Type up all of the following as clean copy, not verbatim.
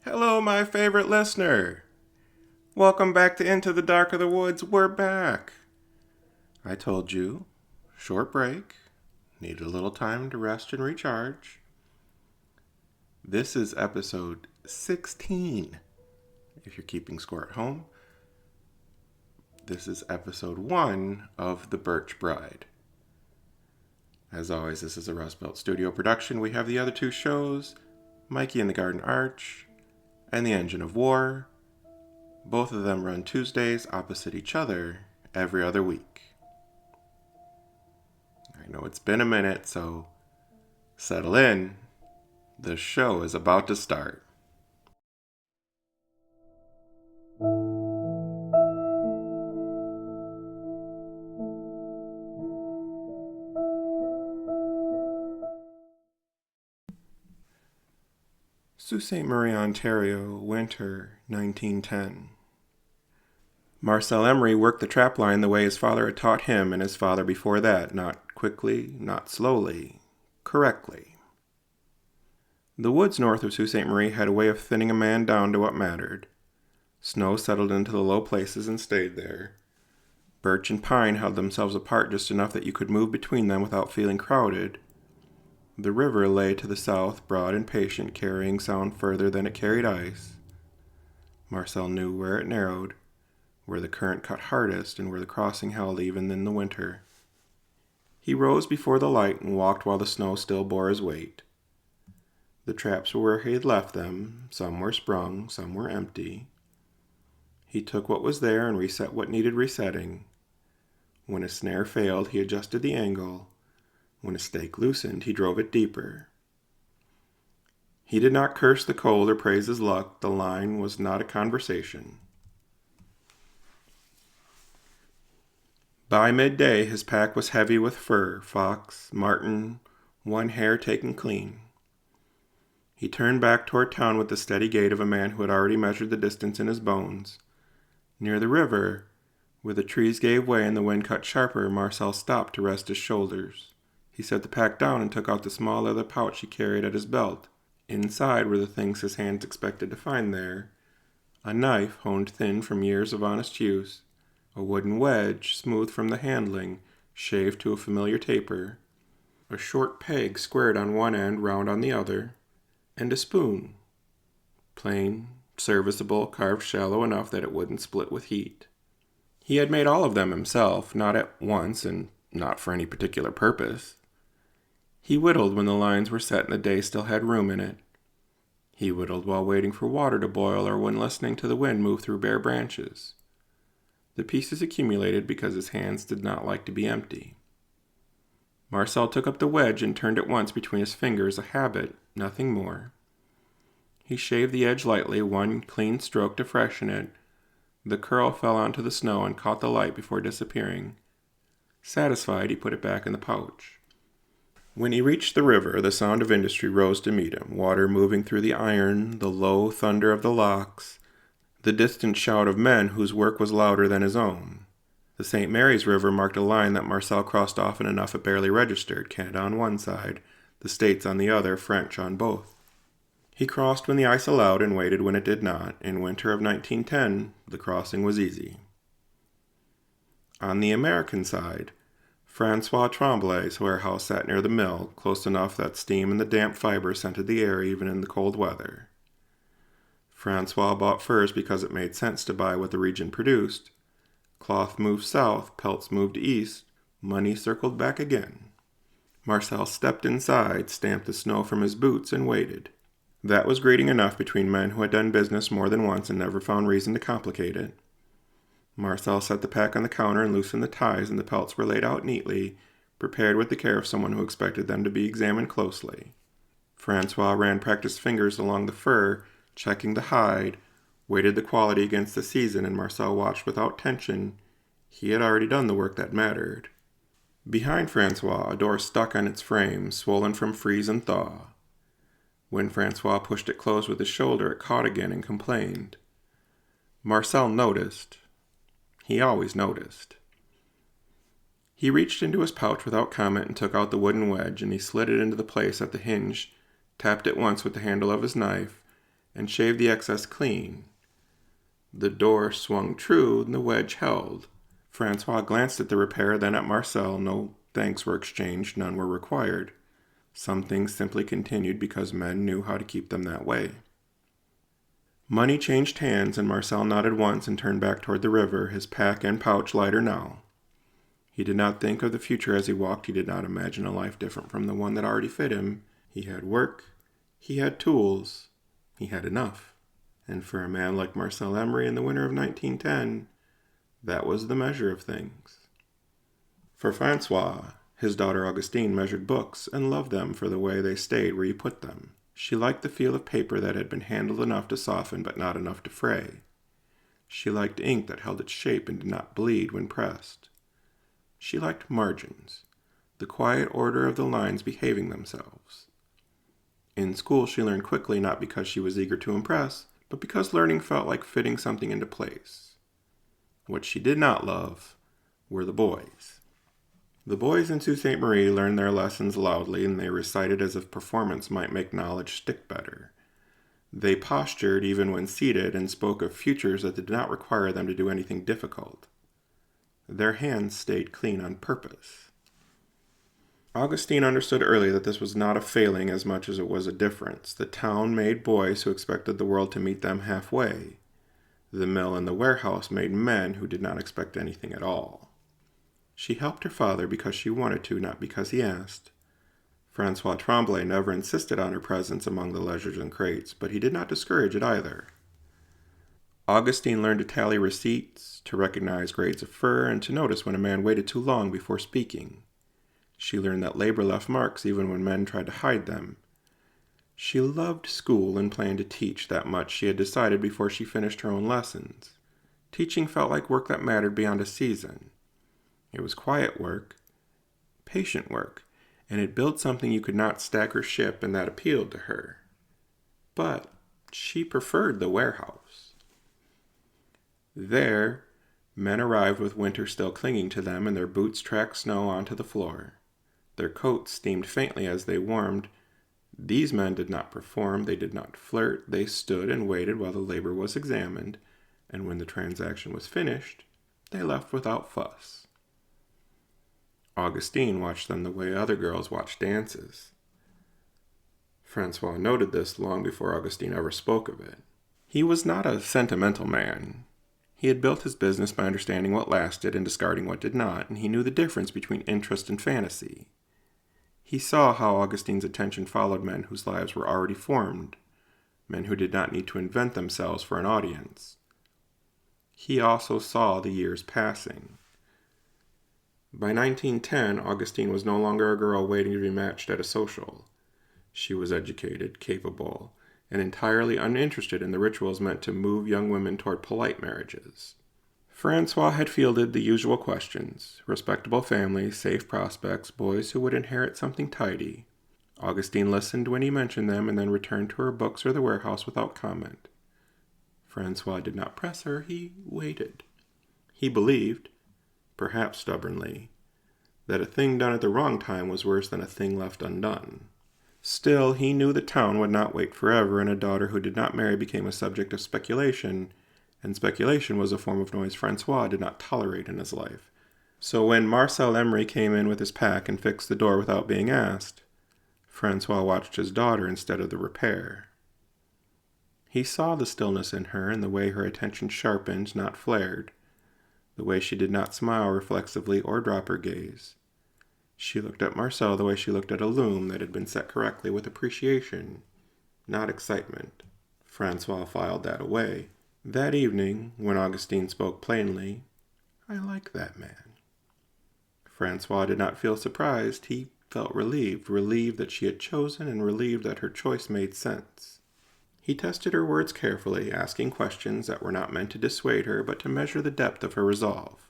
Hello, my favorite listener. Welcome back to Into the Dark of the Woods. We're back. I told you, short break, needed a little time to rest and recharge. This is episode 16. If you're keeping score at home, this is episode 1 of The Birch Bride. As always, this is a Rust Belt Studio production. We have the other two shows, Mikey and the Garden Arch and The Engine of War. Both of them run Tuesdays opposite each other every other week. I know it's been a minute, so settle in. The show is about to start. Sault Ste. Marie, Ontario, winter 1910. Marcel Emery worked the trap line the way his father had taught him and his father before that, not quickly, not slowly, correctly. The woods north of Sault Ste. Marie had a way of thinning a man down to what mattered. Snow settled into the low places and stayed there. Birch and pine held themselves apart just enough that you could move between them without feeling crowded. The river lay to the south, broad and patient, carrying sound further than it carried ice. Marcel knew where it narrowed, where the current cut hardest, and where the crossing held even in the winter. He rose before the light and walked while the snow still bore his weight. The traps were where he had left them. Some were sprung, some were empty. He took what was there and reset what needed resetting. When a snare failed, he adjusted the angle. When a stake loosened, he drove it deeper. He did not curse the cold or praise his luck. The line was not a conversation. By midday, his pack was heavy with fur, fox, marten, one hare taken clean. He turned back toward town with the steady gait of a man who had already measured the distance in his bones. Near the river, where the trees gave way and the wind cut sharper, Marcel stopped to rest his shoulders. He set the pack down and took out the small leather pouch he carried at his belt. Inside were the things his hands expected to find there: a knife honed thin from years of honest use, a wooden wedge smooth from the handling, shaved to a familiar taper, a short peg squared on one end, round on the other, and a spoon, plain, serviceable, carved shallow enough that it wouldn't split with heat. He had made all of them himself, not at once and not for any particular purpose. He whittled when the lines were set and the day still had room in it. He whittled while waiting for water to boil or when listening to the wind move through bare branches. The pieces accumulated because his hands did not like to be empty. Marcel took up the wedge and turned it once between his fingers, a habit, nothing more. He shaved the edge lightly, one clean stroke to freshen it. The curl fell onto the snow and caught the light before disappearing. Satisfied, he put it back in the pouch. When he reached the river, the sound of industry rose to meet him, water moving through the iron, the low thunder of the locks, the distant shout of men whose work was louder than his own. The St. Mary's River marked a line that Marcel crossed often enough it barely registered, Canada on one side, the States on the other, French on both. He crossed when the ice allowed and waited when it did not. In winter of 1910, the crossing was easy. On the American side, Francois Tremblay's warehouse sat near the mill, close enough that steam and the damp fiber scented the air even in the cold weather. Francois bought furs because it made sense to buy what the region produced. Cloth moved south, pelts moved east, money circled back again. Marcel stepped inside, stamped the snow from his boots, and waited. That was greeting enough between men who had done business more than once and never found reason to complicate it. Marcel set the pack on the counter and loosened the ties, and the pelts were laid out neatly, prepared with the care of someone who expected them to be examined closely. Francois ran practiced fingers along the fur, checking the hide, weighted the quality against the season, and Marcel watched without tension. He had already done the work that mattered. Behind Francois, a door stuck on its frame, swollen from freeze and thaw. When Francois pushed it closed with his shoulder, it caught again and complained. Marcel noticed. He always noticed. He reached into his pouch without comment and took out the wooden wedge, and he slid it into the place at the hinge, tapped it once with the handle of his knife, and shaved the excess clean. The door swung true and the wedge held. Francois glanced at the repair, then at Marcel. No thanks were exchanged, none were required. Some things simply continued because men knew how to keep them that way. Money changed hands, and Marcel nodded once and turned back toward the river, his pack and pouch lighter now. He did not think of the future as he walked. He did not imagine a life different from the one that already fit him. He had work. He had tools. He had enough. And for a man like Marcel Emery in the winter of 1910, that was the measure of things. For Francois, his daughter Augustine measured books and loved them for the way they stayed where you put them. She liked the feel of paper that had been handled enough to soften but not enough to fray. She liked ink that held its shape and did not bleed when pressed. She liked margins, the quiet order of the lines behaving themselves. In school, she learned quickly, not because she was eager to impress, but because learning felt like fitting something into place. What she did not love were the boys. The boys in Sault Ste. Marie learned their lessons loudly, and they recited as if performance might make knowledge stick better. They postured even when seated and spoke of futures that did not require them to do anything difficult. Their hands stayed clean on purpose. Augustine understood early that this was not a failing as much as it was a difference. The town made boys who expected the world to meet them halfway. The mill and the warehouse made men who did not expect anything at all. She helped her father because she wanted to, not because he asked. Francois Tremblay never insisted on her presence among the ledgers and crates, but he did not discourage it either. Augustine learned to tally receipts, to recognize grades of fur, and to notice when a man waited too long before speaking. She learned that labor left marks even when men tried to hide them. She loved school and planned to teach. That much she had decided before she finished her own lessons. Teaching felt like work that mattered beyond a season. It was quiet work, patient work, and it built something you could not stack or ship, and that appealed to her. But she preferred the warehouse. There, men arrived with winter still clinging to them, and their boots tracked snow onto the floor. Their coats steamed faintly as they warmed. These men did not perform, they did not flirt, they stood and waited while the labor was examined, and when the transaction was finished, they left without fuss. Augustine watched them the way other girls watch dances. Francois noted this long before Augustine ever spoke of it. He was not a sentimental man. He had built his business by understanding what lasted and discarding what did not, and he knew the difference between interest and fantasy. He saw how Augustine's attention followed men whose lives were already formed, men who did not need to invent themselves for an audience. He also saw the years passing. By 1910, Augustine was no longer a girl waiting to be matched at a social. She was educated, capable, and entirely uninterested in the rituals meant to move young women toward polite marriages. Francois had fielded the usual questions: respectable families, safe prospects, boys who would inherit something tidy. Augustine listened when he mentioned them and then returned to her books or the warehouse without comment. Francois did not press her, he waited. He believed, perhaps stubbornly, that a thing done at the wrong time was worse than a thing left undone. Still, he knew the town would not wait forever, and a daughter who did not marry became a subject of speculation, and speculation was a form of noise Francois did not tolerate in his life. So when Marcel Emery came in with his pack and fixed the door without being asked, Francois watched his daughter instead of the repair. He saw the stillness in her and the way her attention sharpened, not flared, the way she did not smile reflexively or drop her gaze. She looked at Marcel the way she looked at a loom that had been set correctly with appreciation, not excitement. Francois filed that away. That evening, when Augustine spoke plainly, "I like that man," Francois did not feel surprised. He felt relieved that she had chosen and relieved that her choice made sense. He tested her words carefully, asking questions that were not meant to dissuade her, but to measure the depth of her resolve.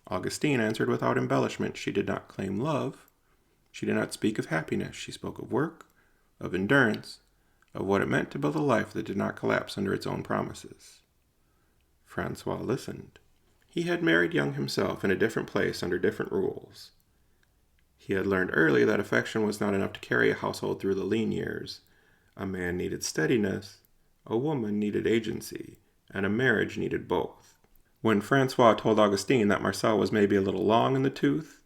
Augustine answered without embellishment. She did not claim love. She did not speak of happiness. She spoke of work, of endurance, of what it meant to build a life that did not collapse under its own promises. Francois listened. He had married young himself in a different place under different rules. He had learned early that affection was not enough to carry a household through the lean years. A man needed steadiness, A woman needed agency, and a marriage needed both. When Francois told Augustine that Marcel was maybe a little long in the tooth,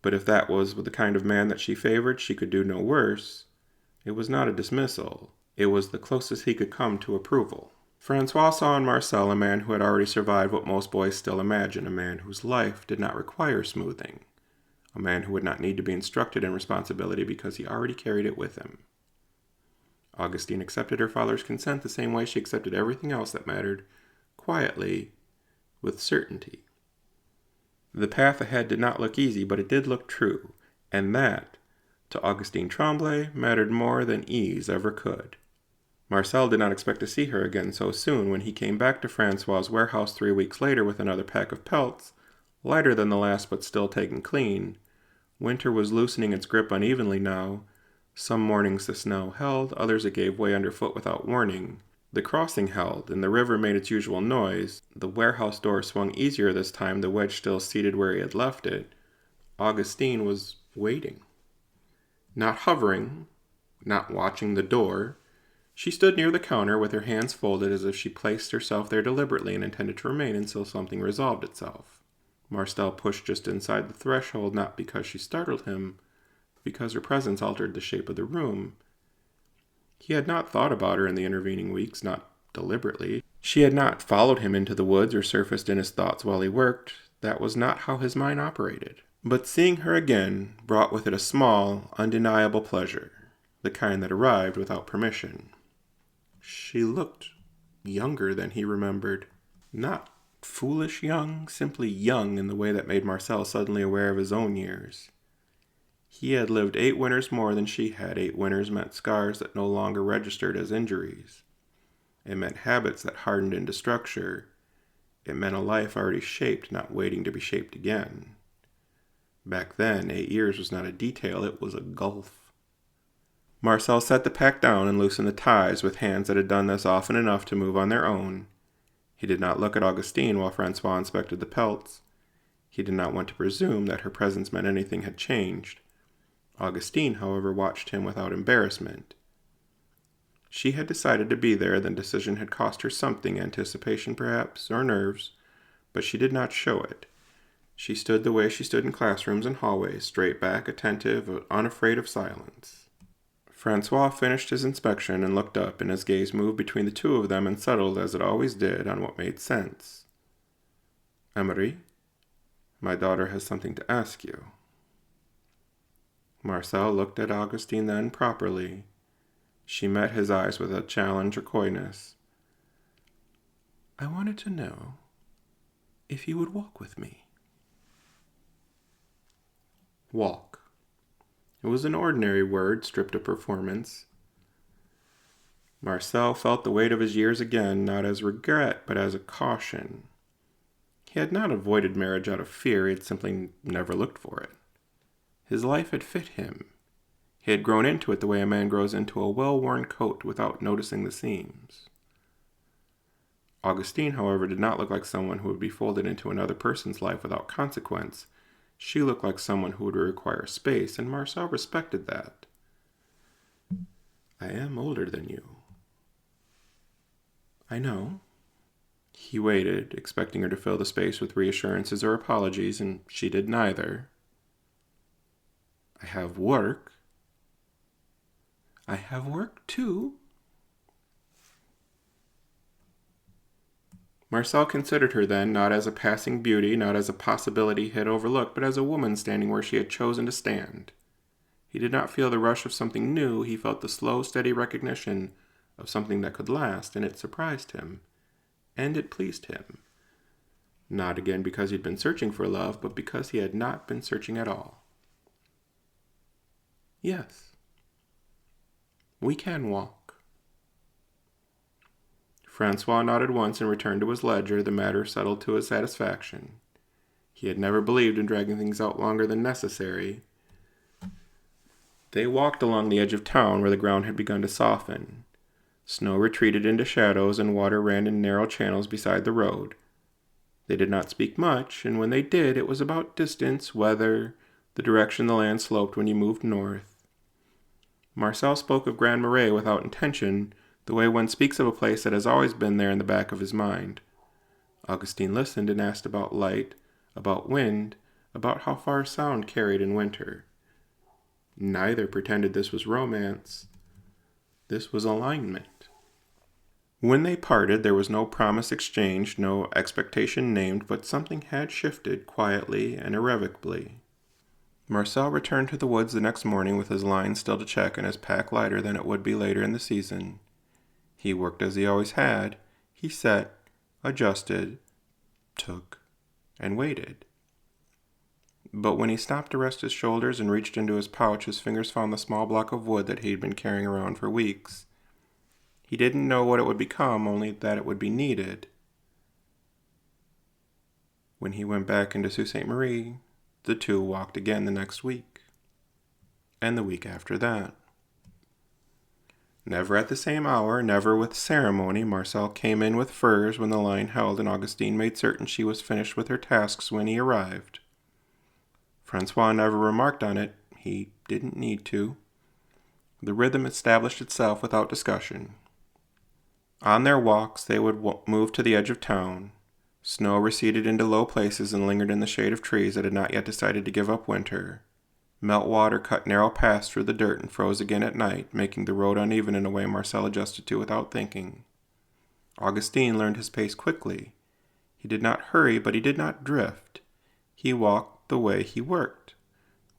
but if that was the kind of man that she favored, she could do no worse, it was not a dismissal. It was the closest he could come to approval. Francois saw in Marcel a man who had already survived what most boys still imagine, a man whose life did not require smoothing, a man who would not need to be instructed in responsibility because he already carried it with him. Augustine accepted her father's consent the same way she accepted everything else that mattered, quietly, with certainty. The path ahead did not look easy, but it did look true, and that, to Augustine Tremblay, mattered more than ease ever could. Marcel did not expect to see her again so soon. When he came back to Francois's warehouse 3 weeks later with another pack of pelts, lighter than the last but still taken clean, winter was loosening its grip unevenly now. Some mornings the snow held, others it gave way underfoot without warning. The crossing held, and the river made its usual noise. The warehouse door swung easier this time, the wedge still seated where he had left it. Augustine was waiting. Not hovering, not watching the door. She stood near the counter with her hands folded as if she placed herself there deliberately and intended to remain until something resolved itself. Marcel pushed just inside the threshold, not because she startled him, but because her presence altered the shape of the room. He had not thought about her in the intervening weeks, not deliberately. She had not followed him into the woods or surfaced in his thoughts while he worked. That was not how his mind operated. But seeing her again brought with it a small, undeniable pleasure, the kind that arrived without permission. She looked younger than he remembered. Not foolish young, simply young in the way that made Marcel suddenly aware of his own years. He had lived 8 winters more than she had. 8 winters meant scars that no longer registered as injuries. It meant habits that hardened into structure. It meant a life already shaped, not waiting to be shaped again. Back then, 8 years was not a detail, it was a gulf. Marcel set the pack down and loosened the ties with hands that had done this often enough to move on their own. He did not look at Augustine while Francois inspected the pelts. He did not want to presume that her presence meant anything had changed. Augustine, however, watched him without embarrassment. She had decided to be there, the decision had cost her something, anticipation perhaps, or nerves, but she did not show it. She stood the way she stood in classrooms and hallways, straight back, attentive, unafraid of silence. Francois finished his inspection and looked up, and his gaze moved between the two of them and settled, as it always did, on what made sense. "Emery, my daughter has something to ask you." Marcel looked at Augustine then properly. She met his eyes with a challenge or coyness. "I wanted to know if you would walk with me." Walk. It was an ordinary word, stripped of performance. Marcel felt the weight of his years again, not as regret, but as a caution. He had not avoided marriage out of fear, he had simply never looked for it. His life had fit him. He had grown into it the way a man grows into a well-worn coat without noticing the seams. Augustine, however, did not look like someone who would be folded into another person's life without consequence. She looked like someone who would require space, and Marcel respected that. "I am older than you." "I know." He waited, expecting her to fill the space with reassurances or apologies, and she did neither. "I have work." "I have work too." Marcel considered her then, not as a passing beauty, not as a possibility he had overlooked, but as a woman standing where she had chosen to stand. He did not feel the rush of something new, he felt the slow, steady recognition of something that could last, and it surprised him, and it pleased him. Not again because he had been searching for love, but because he had not been searching at all. "Yes, we can walk." Francois nodded once and returned to his ledger, the matter settled to his satisfaction. He had never believed in dragging things out longer than necessary. They walked along the edge of town where the ground had begun to soften. Snow retreated into shadows and water ran in narrow channels beside the road. They did not speak much, and when they did, it was about distance, weather, the direction the land sloped when you moved north. Marcel spoke of Grand Marais without intention, the way one speaks of a place that has always been there in the back of his mind. Augustine listened and asked about light, about wind, about how far sound carried in winter. Neither pretended this was romance. This was alignment. When they parted, there was no promise exchanged, no expectation named, but something had shifted quietly and irrevocably. Marcel returned to the woods the next morning with his line still to check and his pack lighter than it would be later in the season. He worked as he always had. He set, adjusted, took, and waited. But when he stopped to rest his shoulders and reached into his pouch, his fingers found the small block of wood that he'd been carrying around for weeks. He didn't know what it would become, only that it would be needed. When he went back into Sault Ste. Marie, the two walked again the next week, and the week after that. Never at the same hour, never with ceremony, Marcel came in with furs when the line held, and Augustine made certain she was finished with her tasks when he arrived. Francois never remarked on it. He didn't need to. The rhythm established itself without discussion. On their walks, they would move to the edge of town. Snow receded into low places and lingered in the shade of trees that had not yet decided to give up winter. Meltwater cut narrow paths through the dirt and froze again at night, making the road uneven in a way Marcel adjusted to without thinking. Augustine learned his pace quickly. He did not hurry, but he did not drift. He walked the way he worked,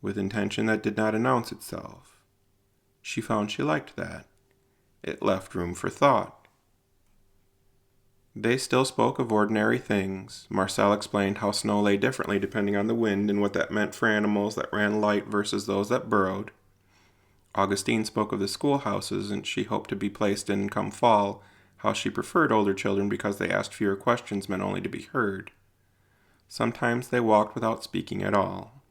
with intention that did not announce itself. She found she liked that. It left room for thought. They still spoke of ordinary things. Marcel explained how snow lay differently depending on the wind and what that meant for animals that ran light versus those that burrowed. Augustine spoke of the schoolhouses and she hoped to be placed in come fall, how she preferred older children because they asked fewer questions meant only to be heard. Sometimes they walked without speaking at all.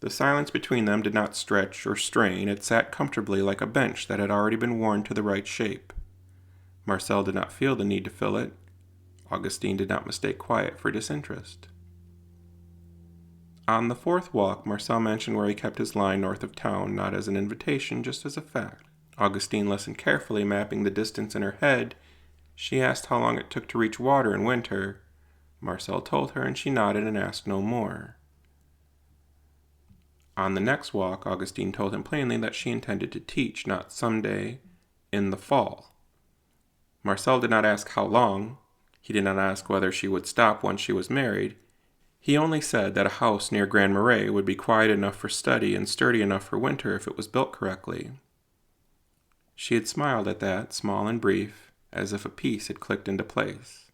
The silence between them did not stretch or strain. It sat comfortably like a bench that had already been worn to the right shape. Marcel did not feel the need to fill it. Augustine did not mistake quiet for disinterest. On the fourth walk, Marcel mentioned where he kept his line north of town, not as an invitation, just as a fact. Augustine listened carefully, mapping the distance in her head. She asked how long it took to reach water in winter. Marcel told her, and she nodded and asked no more. On the next walk, Augustine told him plainly that she intended to teach, not someday, in the fall. Marcel did not ask how long. He did not ask whether she would stop once she was married. He only said that a house near Grand Marais would be quiet enough for study and sturdy enough for winter if it was built correctly. She had smiled at that, small and brief, as if a piece had clicked into place.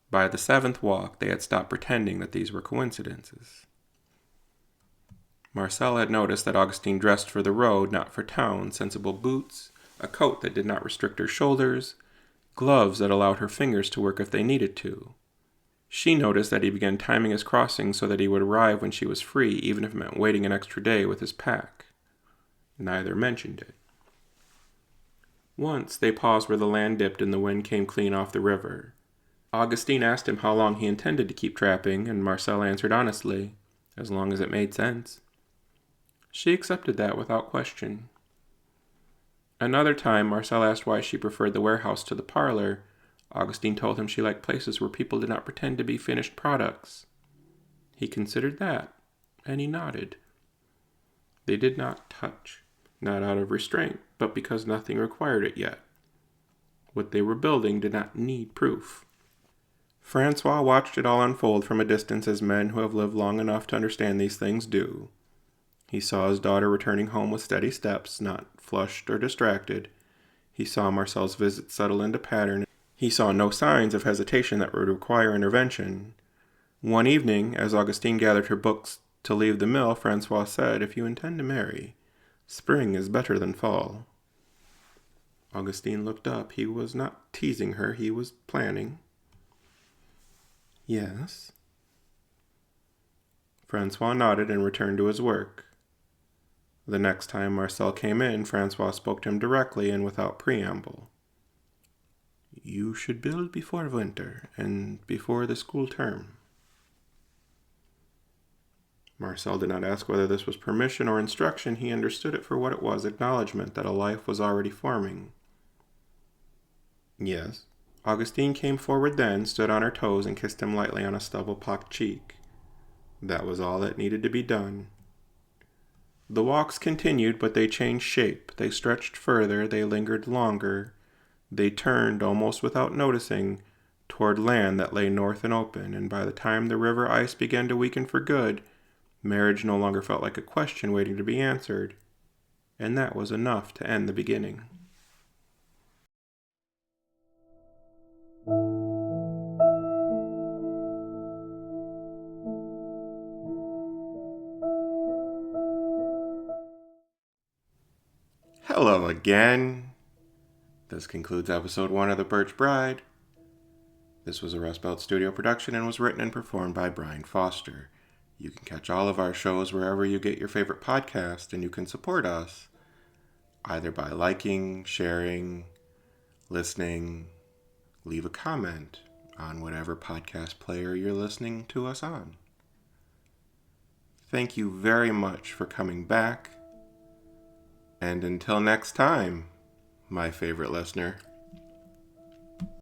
By the seventh walk, they had stopped pretending that these were coincidences. Marcel had noticed that Augustine dressed for the road, not for town, sensible boots, a coat that did not restrict her shoulders, gloves that allowed her fingers to work if they needed to. She noticed that he began timing his crossings so that he would arrive when she was free, even if it meant waiting an extra day with his pack. Neither mentioned it. Once they paused where the land dipped and the wind came clean off the river. Augustine asked him how long he intended to keep trapping, and Marcel answered honestly, as long as it made sense. She accepted that without question. Another time, Marcel asked why she preferred the warehouse to the parlor. Augustine told him she liked places where people did not pretend to be finished products. He considered that, and he nodded. They did not touch, not out of restraint, but because nothing required it yet. What they were building did not need proof. Francois watched it all unfold from a distance as men who have lived long enough to understand these things do. He saw his daughter returning home with steady steps, not flushed or distracted. He saw Marcel's visit settle into pattern. He saw no signs of hesitation that would require intervention. One evening, as Augustine gathered her books to leave the mill, Francois said, "If you intend to marry, spring is better than fall." Augustine looked up. He was not teasing her, he was planning. "Yes." Francois nodded and returned to his work. The next time Marcel came in, Francois spoke to him directly and without preamble. "You should build before winter and before the school term." Marcel did not ask whether this was permission or instruction. He understood it for what it was, acknowledgement that a life was already forming. Yes. Augustine came forward then, stood on her toes, and kissed him lightly on a stubble-pocked cheek. That was all that needed to be done. The walks continued, but they changed shape. They stretched further, they lingered longer. They turned, almost without noticing, toward land that lay north and open, and by the time the river ice began to weaken for good, marriage no longer felt like a question waiting to be answered, and that was enough to end the beginning. Hello again. This concludes episode 1 of The Birch Bride. This was a Rust Belt Studio production and was written and performed by Bryan Foster. You can catch all of our shows wherever you get your favorite podcast, and you can support us either by liking, sharing, listening, leave a comment on whatever podcast player you're listening to us on. Thank you very much for coming back. And until next time, my favorite listener.